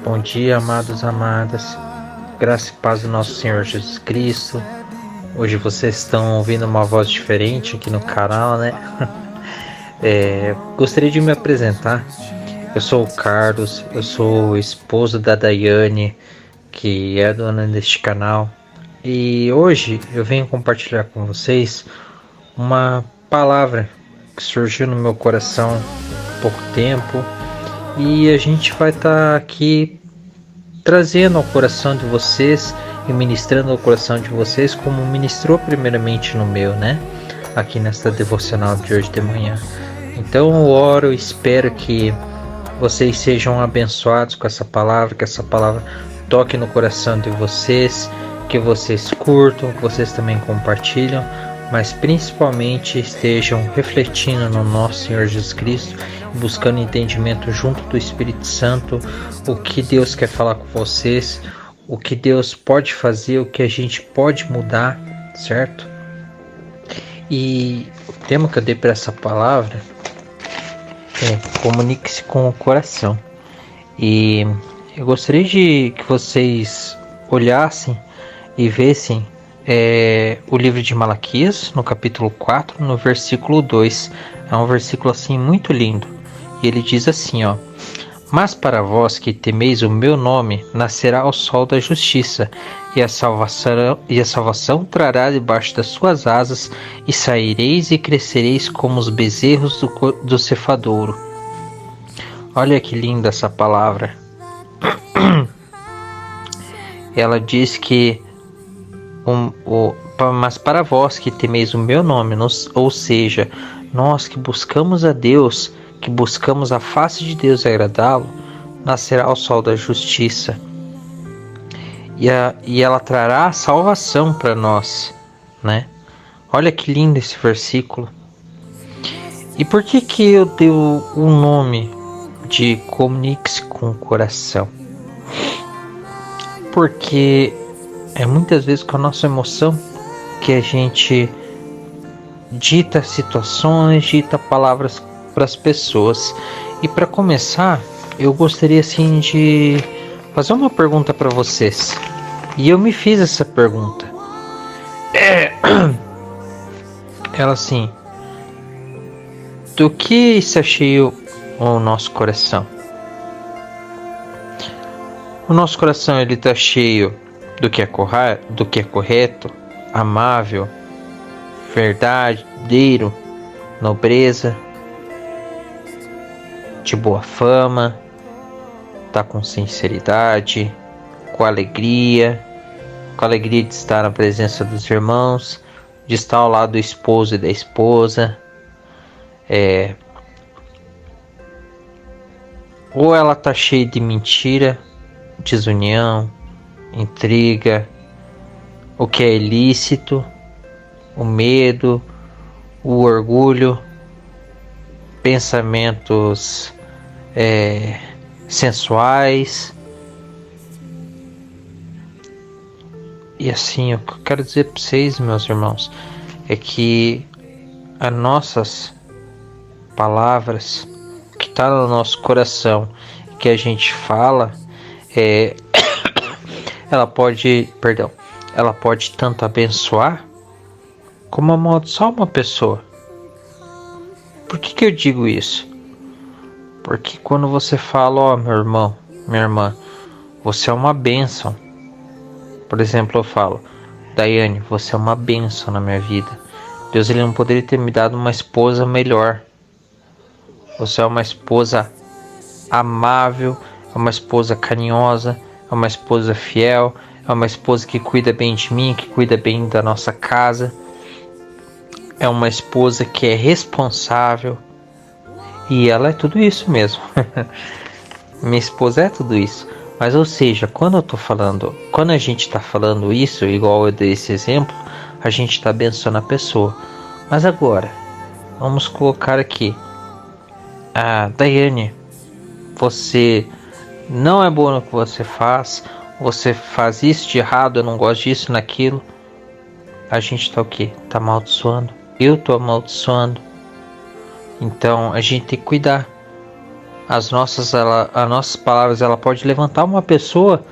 Bom dia, amados, amadas. Graça e paz do nosso Senhor Jesus Cristo. Hoje vocês estão ouvindo uma voz diferente aqui no canal, né? Gostaria de me apresentar. Eu sou o Carlos, eu sou o esposo da Daiane, que é a dona deste canal. E hoje eu venho compartilhar com vocês uma palavra que surgiu no meu coração há pouco tempo. E a gente vai estar aqui trazendo ao coração de vocês e ministrando ao coração de vocês como ministrou primeiramente no meu, né? Aqui nesta devocional de hoje de manhã. Então eu oro e espero que vocês sejam abençoados com essa palavra, que essa palavra toque no coração de vocês, que vocês curtam, que vocês também compartilham, mas principalmente estejam refletindo no nosso Senhor Jesus Cristo, buscando entendimento junto do Espírito Santo, o que Deus quer falar com vocês, o que Deus pode fazer, o que a gente pode mudar, certo? E o tema que eu dei para essa palavra é comunique-se com o coração. E eu gostaria de que vocês olhassem e vissem o livro de Malaquias, no capítulo 4, no versículo 2. É um versículo assim muito lindo. E ele diz assim, ó: Mas para vós que temeis o meu nome, nascerá o sol da justiça, e a salvação trará debaixo das suas asas, e saireis e crescereis como os bezerros do cefadouro. Olha que linda essa palavra. Ela diz que mas para vós que temeis o meu nome, ou seja, nós que buscamos a Deus, que buscamos a face de Deus e agradá-lo, nascerá o sol da justiça. E ela trará a salvação para nós, né? Olha que lindo esse versículo. E por que eu dei o nome de comunique-se com o coração? Porque é muitas vezes com a nossa emoção que a gente dita situações, dita palavras para as pessoas. E para começar, eu gostaria assim de fazer uma pergunta para vocês. E eu me fiz essa pergunta. Ela assim: do que está cheio o nosso coração? O nosso coração ele está cheio do que é correto, amável, verdadeiro, nobreza, de boa fama, tá com sinceridade, com alegria de estar na presença dos irmãos, de estar ao lado do esposo e da esposa, ou ela tá cheia de mentira, desunião, intriga, o que é ilícito, o medo, o orgulho, pensamentos sensuais. E assim, o que eu quero dizer para vocês, meus irmãos, é que as nossas palavras, que está no nosso coração, que a gente fala, ela pode tanto abençoar como amaldiçoar uma pessoa. Por que eu digo isso? Porque quando você fala, ó, meu irmão, minha irmã, você é uma bênção. Por exemplo, eu falo: Daiane, você é uma bênção na minha vida. Deus ele não poderia ter me dado uma esposa melhor. Você é uma esposa amável, é uma esposa carinhosa, é uma esposa fiel, é uma esposa que cuida bem de mim, que cuida bem da nossa casa. É uma esposa que é responsável. E ela é tudo isso mesmo. Minha esposa é tudo isso. Mas ou seja, quando a gente está falando isso, igual eu dei esse exemplo, a gente está abençoando a pessoa. Mas agora, vamos colocar aqui: Daiane, você não é boa no que você faz isso de errado, eu não gosto disso, naquilo. A gente tá o quê? Tá amaldiçoando. Eu tô amaldiçoando. Então a gente tem que cuidar. As nossas palavras, ela pode levantar uma pessoa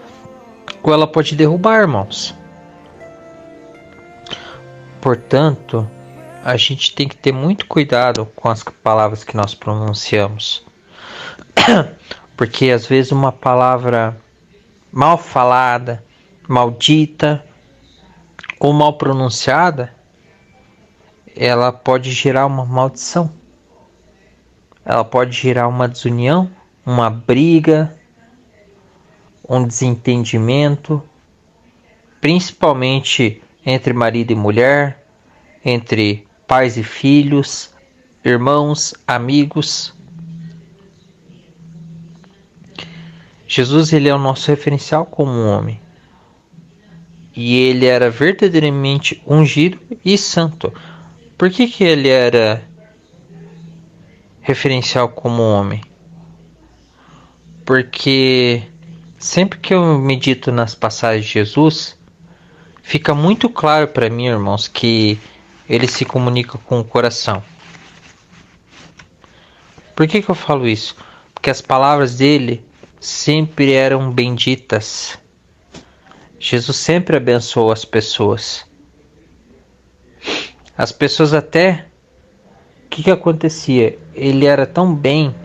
ou ela pode derrubar, irmãos. Portanto, a gente tem que ter muito cuidado com as palavras que nós pronunciamos. Porque às vezes uma palavra mal falada, maldita ou mal pronunciada, ela pode gerar uma maldição. Ela pode gerar uma desunião, uma briga, um desentendimento, principalmente entre marido e mulher, entre pais e filhos, irmãos, amigos. Jesus, ele é o nosso referencial como homem. E ele era verdadeiramente ungido e santo. Por que ele era referencial como homem? Porque sempre que eu medito nas passagens de Jesus, fica muito claro para mim, irmãos, que ele se comunica com o coração. Por que eu falo isso? Porque as palavras dele sempre eram benditas. Jesus sempre abençoou as pessoas. As pessoas até... O que acontecia? Ele era tão bom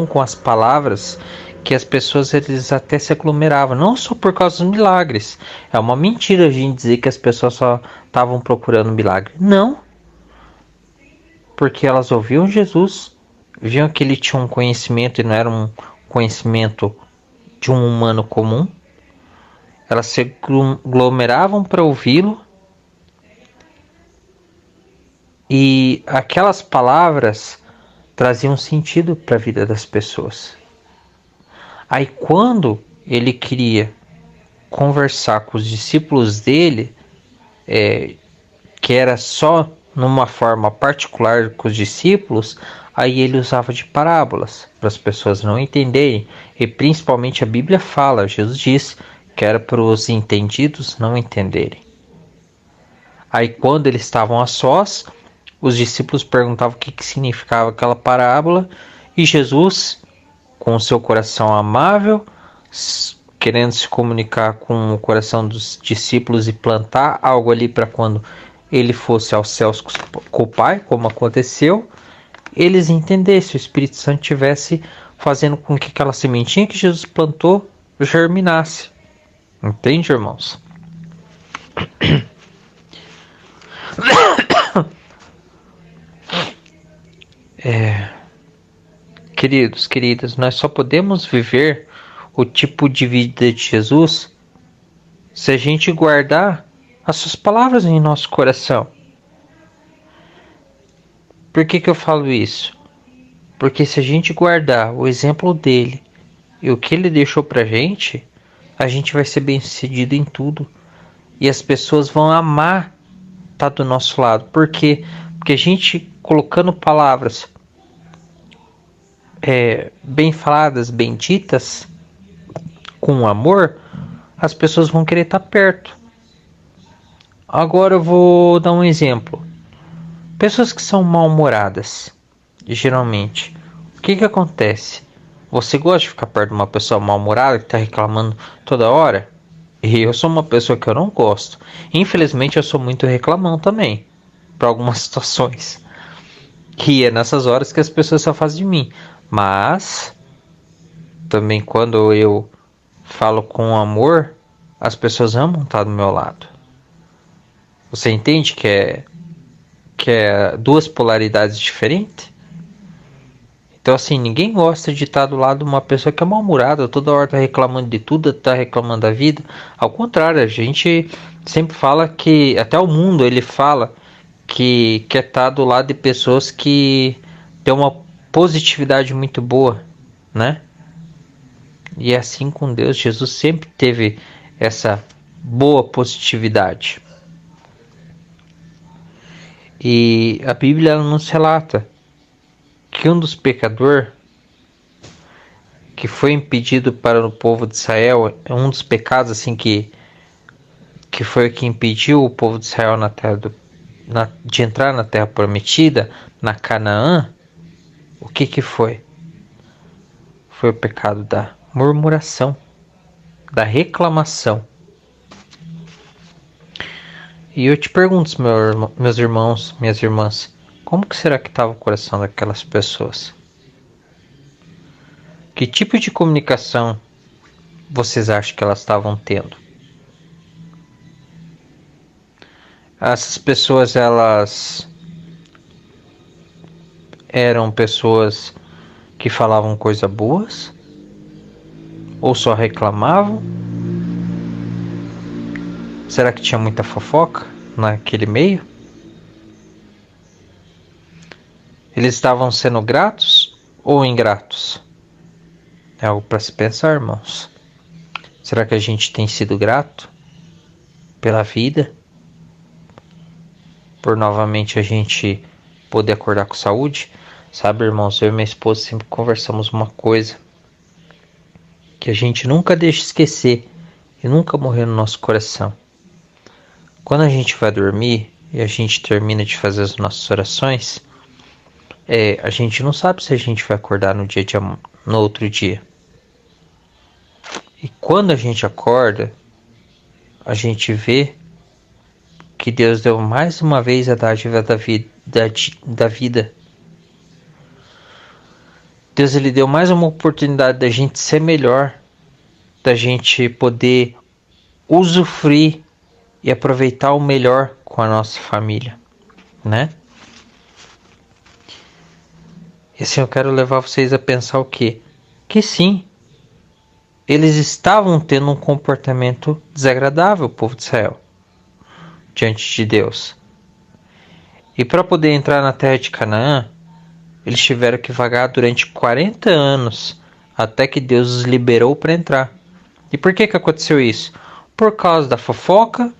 com as palavras, que as pessoas eles até se aglomeravam, não só por causa dos milagres. É uma mentira a gente dizer que as pessoas só estavam procurando milagre. Não. Porque elas ouviam Jesus, viam que ele tinha um conhecimento e não era um conhecimento de um humano comum. Elas se aglomeravam para ouvi-lo. E aquelas palavras traziam sentido para a vida das pessoas. Aí quando ele queria conversar com os discípulos dele, que era só numa forma particular com os discípulos, aí ele usava de parábolas para as pessoas não entenderem. E principalmente a Bíblia fala, Jesus diz que era para os entendidos não entenderem. Aí quando eles estavam a sós, os discípulos perguntavam o que significava aquela parábola, e Jesus, com o seu coração amável, querendo se comunicar com o coração dos discípulos e plantar algo ali para quando ele fosse aos céus com o Pai, como aconteceu, eles entendessem, o Espírito Santo estivesse fazendo com que aquela sementinha que Jesus plantou germinasse. Entende, irmãos? Queridos, queridas, nós só podemos viver o tipo de vida de Jesus se a gente guardar as suas palavras em nosso coração. Por que eu falo isso? Porque se a gente guardar o exemplo dele e o que ele deixou pra gente, a gente vai ser bem sucedido em tudo. E as pessoas vão amar estar do nosso lado. Por quê? Porque a gente colocando palavras bem faladas, bem ditas, com amor, as pessoas vão querer estar perto. Agora eu vou dar um exemplo. Pessoas que são mal-humoradas, geralmente, o que acontece? Você gosta de ficar perto de uma pessoa mal-humorada que está reclamando toda hora? E eu sou uma pessoa que eu não gosto. Infelizmente eu sou muito reclamão também, para algumas situações. E é nessas horas que as pessoas se afastam de mim. Mas também quando eu falo com amor, as pessoas amam estar do meu lado. Você entende que é duas polaridades diferentes? Então assim, ninguém gosta de estar do lado de uma pessoa que é mal-humorada, toda hora tá reclamando de tudo, tá reclamando da vida. Ao contrário, a gente sempre fala que, até o mundo ele fala que quer estar do lado de pessoas que têm uma positividade muito boa, né? E é assim com Deus. Jesus sempre teve essa boa positividade. E a Bíblia ela nos relata que um dos pecadores que foi impedido para o povo de Israel, um dos pecados assim que foi o que impediu o povo de Israel de entrar na terra prometida, na Canaã, o que foi? foi o pecado da murmuração, da reclamação. E eu te pergunto, meus irmãos, minhas irmãs, como que será que estava o coração daquelas pessoas? Que tipo de comunicação vocês acham que elas estavam tendo? Essas pessoas, elas eram pessoas que falavam coisas boas? Ou só reclamavam? Será que tinha muita fofoca naquele meio? Eles estavam sendo gratos ou ingratos? É algo para se pensar, irmãos. Será que a gente tem sido grato pela vida? Por novamente a gente poder acordar com saúde? Sabe, irmãos, eu e minha esposa sempre conversamos uma coisa que a gente nunca deixa esquecer e nunca morrer no nosso coração. Quando a gente vai dormir e a gente termina de fazer as nossas orações, a gente não sabe se a gente vai acordar no outro dia. E quando a gente acorda, a gente vê que Deus deu mais uma vez a dádiva da vida. Deus, ele deu mais uma oportunidade da gente ser melhor, da gente poder usufruir e aproveitar o melhor com a nossa família, né? E assim eu quero levar vocês a pensar o quê? Que sim, eles estavam tendo um comportamento desagradável, o povo de Israel, diante de Deus. E para poder entrar na terra de Canaã, eles tiveram que vagar durante 40 anos, até que Deus os liberou para entrar. E por que aconteceu isso? Por causa da fofoca,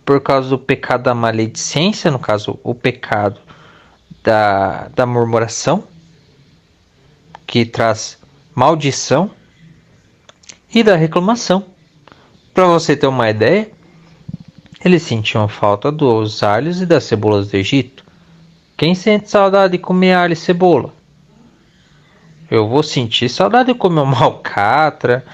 por causa do pecado da maledicência, no caso, o pecado da murmuração, que traz maldição, e da reclamação. Para você ter uma ideia, eles sentiam falta dos alhos e das cebolas do Egito. Quem sente saudade de comer alho e cebola? Eu vou sentir saudade de comer uma alcatra,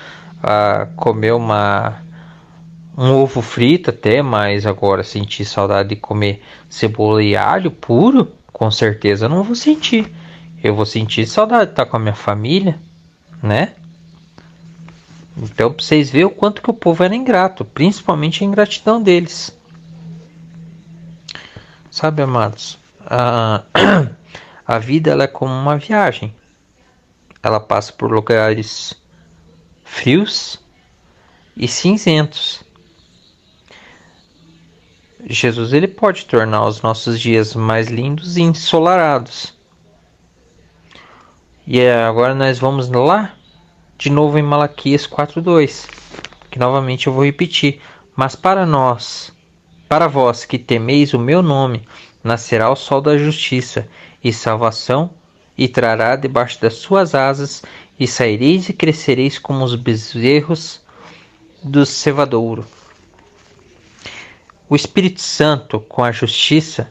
comer um ovo frito até, mas agora sentir saudade de comer cebola e alho puro, com certeza não vou sentir. Eu vou sentir saudade de estar com a minha família, né? Então, para vocês verem o quanto que o povo era ingrato, principalmente a ingratidão deles. Sabe, amados, a vida ela é como uma viagem. Ela passa por lugares frios e cinzentos. Jesus ele pode tornar os nossos dias mais lindos e ensolarados. E agora nós vamos lá de novo em Malaquias 4:2, que novamente eu vou repetir. Mas para vós que temeis o meu nome, nascerá o sol da justiça e salvação, e trará debaixo das suas asas, e saireis e crescereis como os bezerros do cevadouro. O Espírito Santo, com a justiça,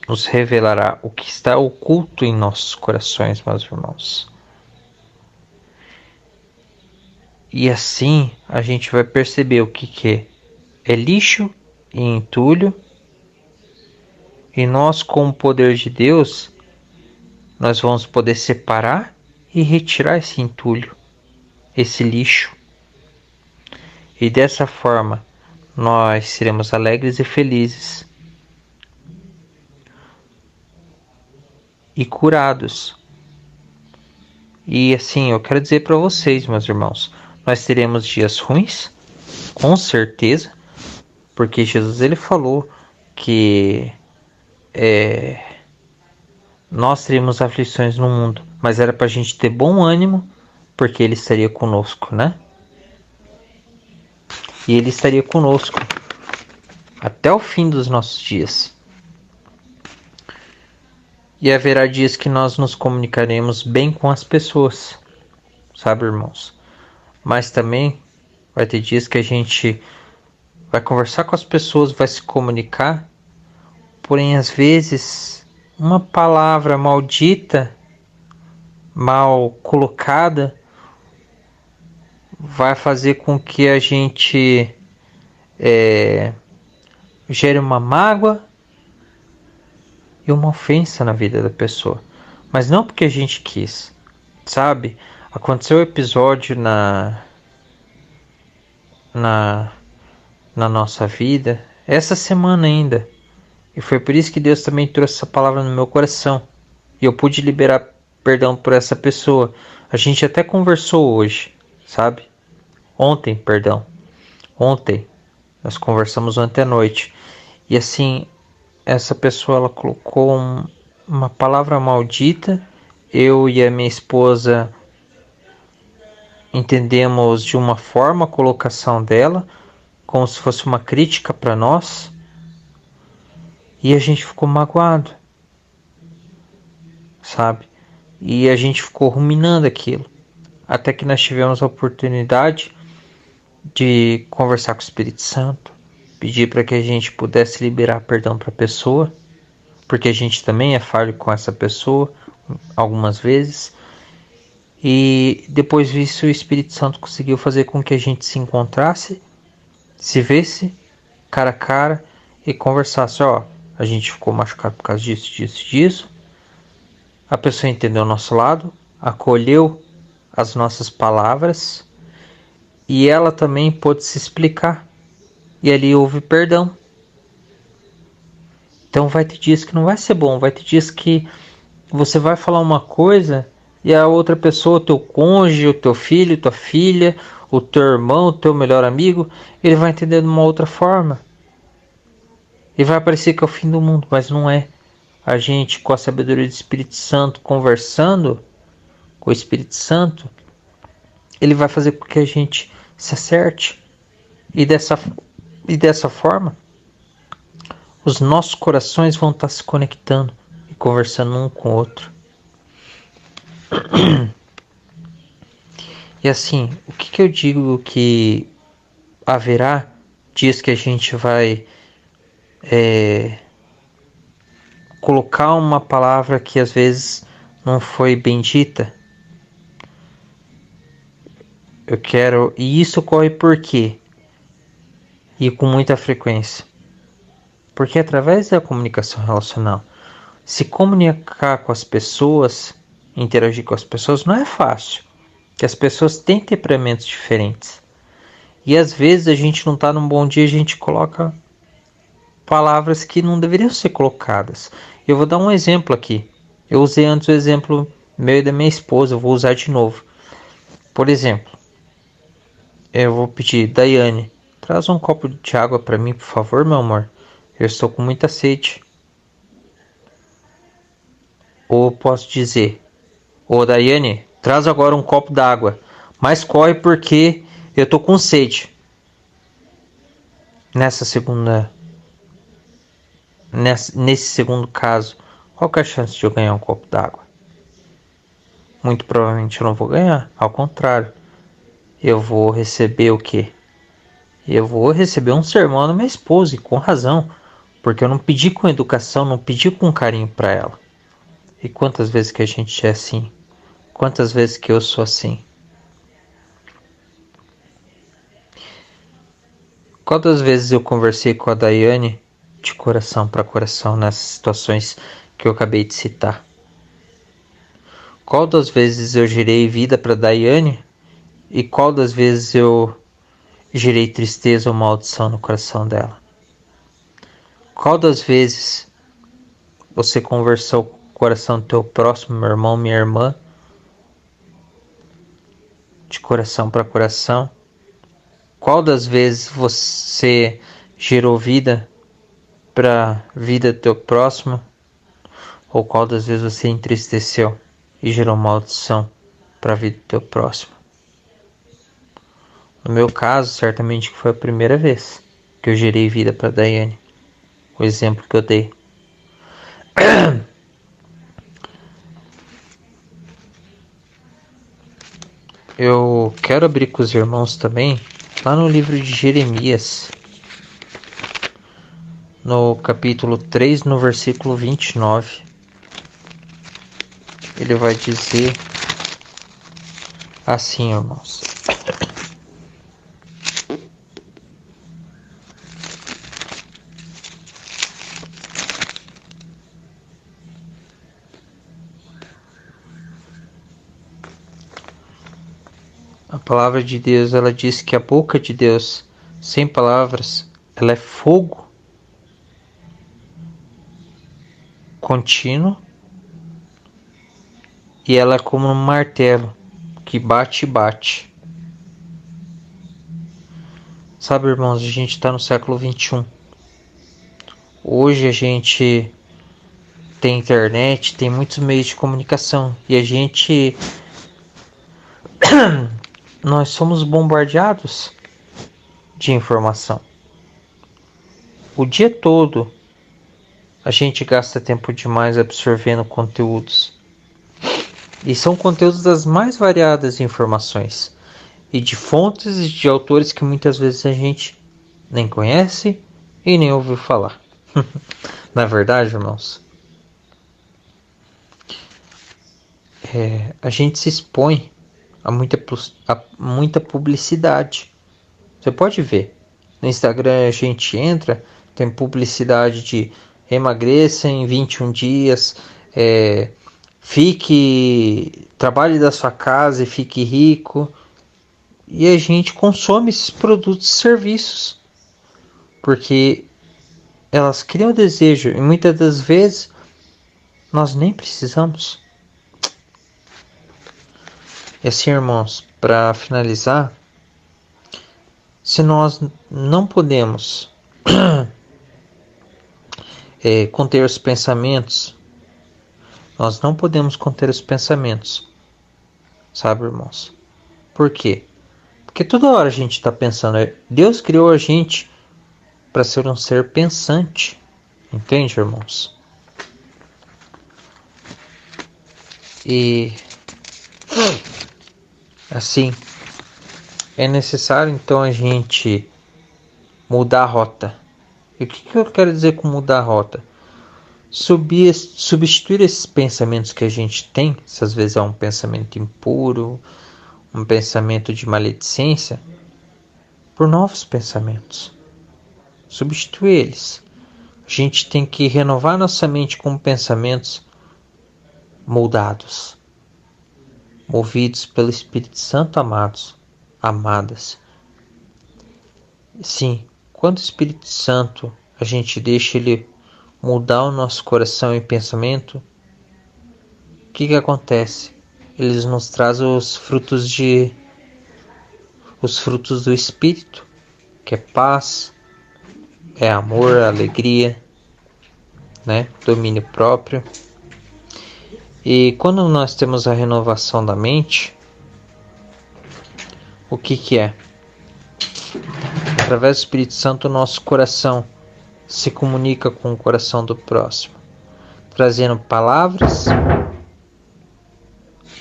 nos revelará o que está oculto em nossos corações, meus irmãos. E assim a gente vai perceber o que é lixo e entulho. E nós, com o poder de Deus, nós vamos poder separar e retirar esse entulho, esse lixo. E dessa forma, nós seremos alegres e felizes. E curados. E assim, eu quero dizer para vocês, meus irmãos, nós teremos dias ruins, com certeza, porque Jesus ele falou que nós teríamos aflições no mundo, mas era para a gente ter bom ânimo, porque ele estaria conosco, né? E ele estaria conosco até o fim dos nossos dias. E haverá dias que nós nos comunicaremos bem com as pessoas, sabe, irmãos? Mas também vai ter dias que a gente vai conversar com as pessoas, vai se comunicar, porém às vezes uma palavra maldita mal colocada vai fazer com que a gente gere uma mágoa e uma ofensa na vida da pessoa. Mas não porque a gente quis, sabe? Aconteceu um episódio na nossa vida, essa semana ainda. E foi por isso que Deus também trouxe essa palavra no meu coração. E eu pude liberar perdão por essa pessoa. A gente até conversou hoje, sabe? Ontem, perdão. Ontem. Nós conversamos ontem à noite. E assim, essa pessoa ela colocou uma palavra maldita. Eu e a minha esposa entendemos de uma forma a colocação dela, como se fosse uma crítica para nós. E a gente ficou magoado, sabe? E a gente ficou ruminando aquilo. Até que nós tivemos a oportunidade de conversar com o Espírito Santo, pedir para que a gente pudesse liberar perdão para a pessoa, porque a gente também é falho com essa pessoa algumas vezes. E depois disso o Espírito Santo conseguiu fazer com que a gente se encontrasse, se visse cara a cara e conversasse. Ó, a gente ficou machucado por causa disso, disso, disso. A pessoa entendeu o nosso lado, acolheu as nossas palavras e ela também pôde se explicar. E ali houve perdão. Então vai ter dias que não vai ser bom, vai ter dias que você vai falar uma coisa e a outra pessoa, o teu cônjuge, o teu filho, tua filha, o teu irmão, o teu melhor amigo, ele vai entender de uma outra forma. E vai parecer que é o fim do mundo, mas não é. A gente, com a sabedoria do Espírito Santo, conversando com o Espírito Santo, ele vai fazer com que a gente se acerte. E dessa forma, os nossos corações vão estar se conectando e conversando um com o outro. E assim, o que eu digo que haverá dias que a gente vai colocar uma palavra que às vezes não foi bendita. Eu quero... E isso ocorre por quê? E com muita frequência. Porque através da comunicação relacional, se comunicar com as pessoas, interagir com as pessoas não é fácil. Porque as pessoas têm temperamentos diferentes. E às vezes a gente não está num bom dia, a gente coloca palavras que não deveriam ser colocadas. Eu vou dar um exemplo aqui. Eu usei antes o exemplo meu e da minha esposa, eu vou usar de novo. Por exemplo, eu vou pedir, Daiane, traz um copo de água para mim, por favor, meu amor. Eu estou com muita sede. Ou posso dizer, ô Daiane, traz agora um copo d'água, mas corre porque eu estou com sede. Nesse segundo caso, qual que é a chance de eu ganhar um copo d'água? Muito provavelmente eu não vou ganhar, ao contrário. Eu vou receber o quê? Eu vou receber um sermão da minha esposa, e com razão, porque eu não pedi com educação, não pedi com carinho para ela. E quantas vezes que a gente é assim? Quantas vezes que eu sou assim? Quantas vezes eu conversei com a Daiane de coração para coração nessas situações que eu acabei de citar? Qual das vezes eu gerei vida para Daiane e qual das vezes eu gerei tristeza ou maldição no coração dela? Qual das vezes você conversou com o coração do teu próximo, meu irmão, minha irmã, de coração para coração? Qual das vezes você gerou vida para a vida do teu próximo? Ou qual das vezes você entristeceu e gerou maldição para a vida do teu próximo? No meu caso, certamente que foi a primeira vez que eu gerei vida para Daiane. O exemplo que eu dei. Eu quero abrir com os irmãos também, lá no livro de Jeremias, no capítulo 3, no versículo 29. Ele vai dizer assim, irmãos. A palavra de Deus, ela diz que a boca de Deus, sem palavras, ela é fogo contínuo e ela é como um martelo que bate e bate. Sabe, irmãos, a gente está no século 21. Hoje a gente tem internet, tem muitos meios de comunicação e a gente nós somos bombardeados de informação. O dia todo a gente gasta tempo demais absorvendo conteúdos. E são conteúdos das mais variadas informações e de fontes e de autores que muitas vezes a gente nem conhece e nem ouviu falar. Na verdade, irmãos, a gente se expõe a muita publicidade. Você pode ver. No Instagram a gente entra, tem publicidade de emagreça em 21 dias, trabalhe da sua casa e fique rico. E a gente consome esses produtos e serviços, porque elas criam desejo e muitas das vezes nós nem precisamos. E assim, irmãos, para finalizar, se nós não podemos conter os pensamentos, nós não podemos conter os pensamentos, sabe, irmãos? Por quê? Porque toda hora a gente está pensando. Deus criou a gente para ser um ser pensante, entende, irmãos? E assim, é necessário então a gente mudar a rota. E o que eu quero dizer com mudar a rota? Substituir esses pensamentos que a gente tem, se às vezes é um pensamento impuro, um pensamento de maledicência, por novos pensamentos. Substituir eles. A gente tem que renovar nossa mente com pensamentos moldados, movidos pelo Espírito Santo, amadas. Sim, quando o Espírito Santo a gente deixa ele mudar o nosso coração e pensamento, o que acontece? Eles nos trazem os frutos do Espírito, que é paz, é amor, alegria, né? Domínio próprio. E quando nós temos a renovação da mente, o que é? Através do Espírito Santo, o nosso coração se comunica com o coração do próximo, trazendo palavras,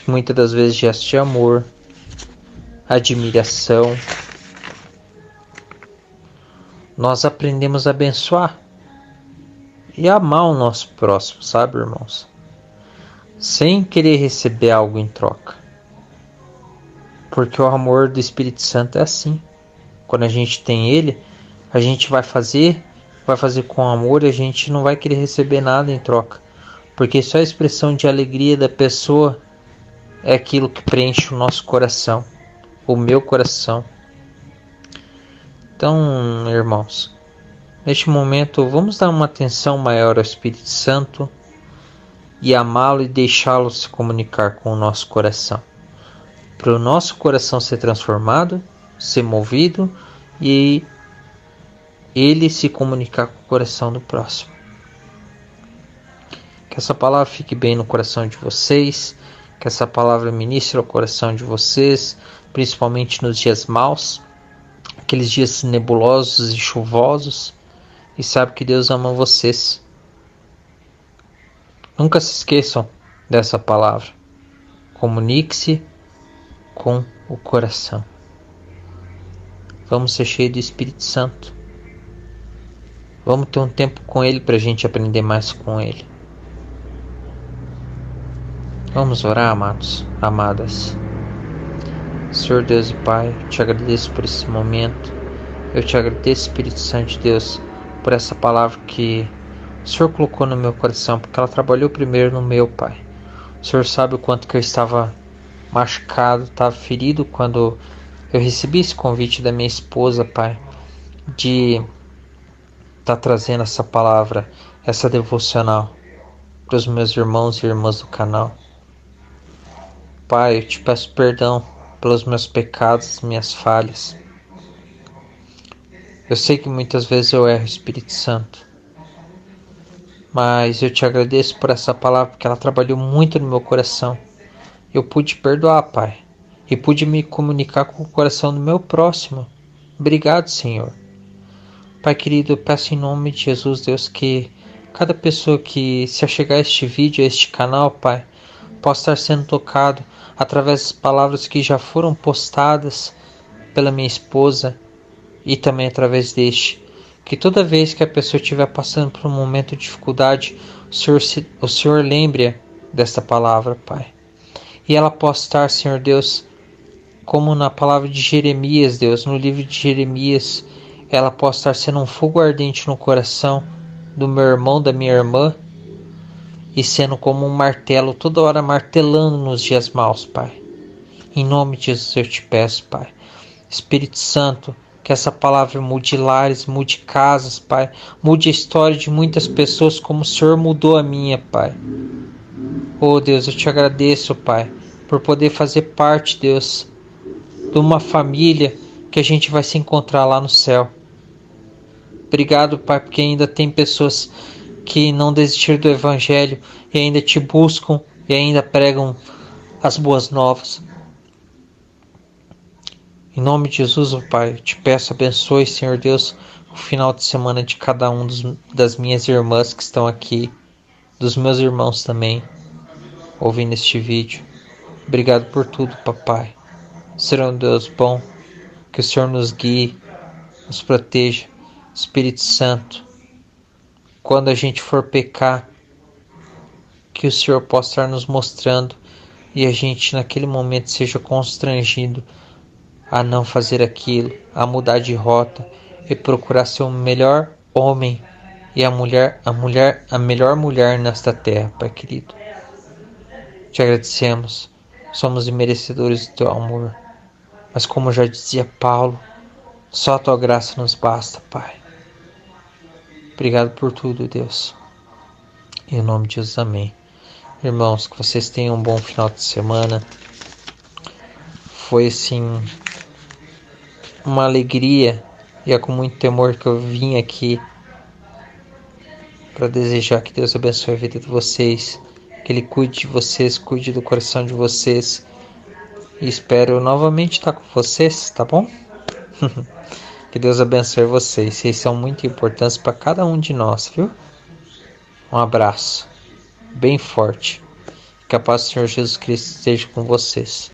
muitas das vezes gestos de amor, admiração. Nós aprendemos a abençoar e amar o nosso próximo, sabe, irmãos? Sem querer receber algo em troca. Porque o amor do Espírito Santo é assim. Quando a gente tem ele, a gente vai fazer com amor e a gente não vai querer receber nada em troca. Porque só a expressão de alegria da pessoa é aquilo que preenche o nosso coração, o meu coração. Então, irmãos, neste momento vamos dar uma atenção maior ao Espírito Santo e amá-lo e deixá-lo se comunicar com o nosso coração, para o nosso coração ser transformado, ser movido e ele se comunicar com o coração do próximo. Que essa palavra fique bem no coração de vocês, que essa palavra ministre ao coração de vocês, principalmente nos dias maus, aqueles dias nebulosos e chuvosos, e sabe que Deus ama vocês. Nunca se esqueçam dessa palavra. Comunique-se com o coração. Vamos ser cheios do Espírito Santo. Vamos ter um tempo com Ele para a gente aprender mais com Ele. Vamos orar, amados, amadas. Senhor Deus e Pai, eu te agradeço por esse momento. Eu te agradeço, Espírito Santo de Deus, por essa palavra que o Senhor colocou no meu coração, porque ela trabalhou primeiro no meu, Pai. O Senhor sabe o quanto que eu estava machucado, estava ferido quando eu recebi esse convite da minha esposa, Pai, de estar trazendo essa palavra, essa devocional para os meus irmãos e irmãs do canal. Pai, eu te peço perdão pelos meus pecados, minhas falhas. Eu sei que muitas vezes eu erro, Espírito Santo, mas eu te agradeço por essa palavra, porque ela trabalhou muito no meu coração. Eu pude perdoar, Pai, e pude me comunicar com o coração do meu próximo. Obrigado, Senhor. Pai querido, eu peço em nome de Jesus, Deus, que cada pessoa que se achegar a este vídeo, a este canal, Pai, possa estar sendo tocado através das palavras que já foram postadas pela minha esposa e também através deste. Que toda vez que a pessoa estiver passando por um momento de dificuldade, o Senhor lembre-a desta palavra, Pai. E ela possa estar, Senhor Deus, como na palavra de Jeremias, Deus, no livro de Jeremias, ela possa estar sendo um fogo ardente no coração do meu irmão, da minha irmã, e sendo como um martelo, toda hora martelando nos dias maus, Pai. Em nome de Jesus eu te peço, Pai. Espírito Santo, que essa palavra mude lares, mude casas, Pai. Mude a história de muitas pessoas como o Senhor mudou a minha, Pai. Oh Deus, eu te agradeço, Pai, por poder fazer parte, Deus, de uma família que a gente vai se encontrar lá no céu. Obrigado, Pai, porque ainda tem pessoas que não desistiram do Evangelho e ainda te buscam e ainda pregam as boas novas. Em nome de Jesus, Pai, eu te peço, abençoe, Senhor Deus, o final de semana de cada um das minhas irmãs que estão aqui, dos meus irmãos também, ouvindo este vídeo. Obrigado por tudo, Papai. Será um Deus bom, que o Senhor nos guie, nos proteja. Espírito Santo, quando a gente for pecar, que o Senhor possa estar nos mostrando e a gente naquele momento seja constrangido a não fazer aquilo, a mudar de rota e procurar ser o melhor homem e a melhor mulher nesta terra, Pai querido. Te agradecemos, somos imerecedores do teu amor, mas como já dizia Paulo, só a tua graça nos basta, Pai. Obrigado por tudo, Deus. Em nome de Jesus, amém. Irmãos, que vocês tenham um bom final de semana. Foi assim uma alegria e é com muito temor que eu vim aqui para desejar que Deus abençoe a vida de vocês, que Ele cuide de vocês, cuide do coração de vocês. E espero novamente estar com vocês, tá bom? Que Deus abençoe vocês. Vocês são muito importantes para cada um de nós, viu? Um abraço bem forte. Que a paz do Senhor Jesus Cristo esteja com vocês.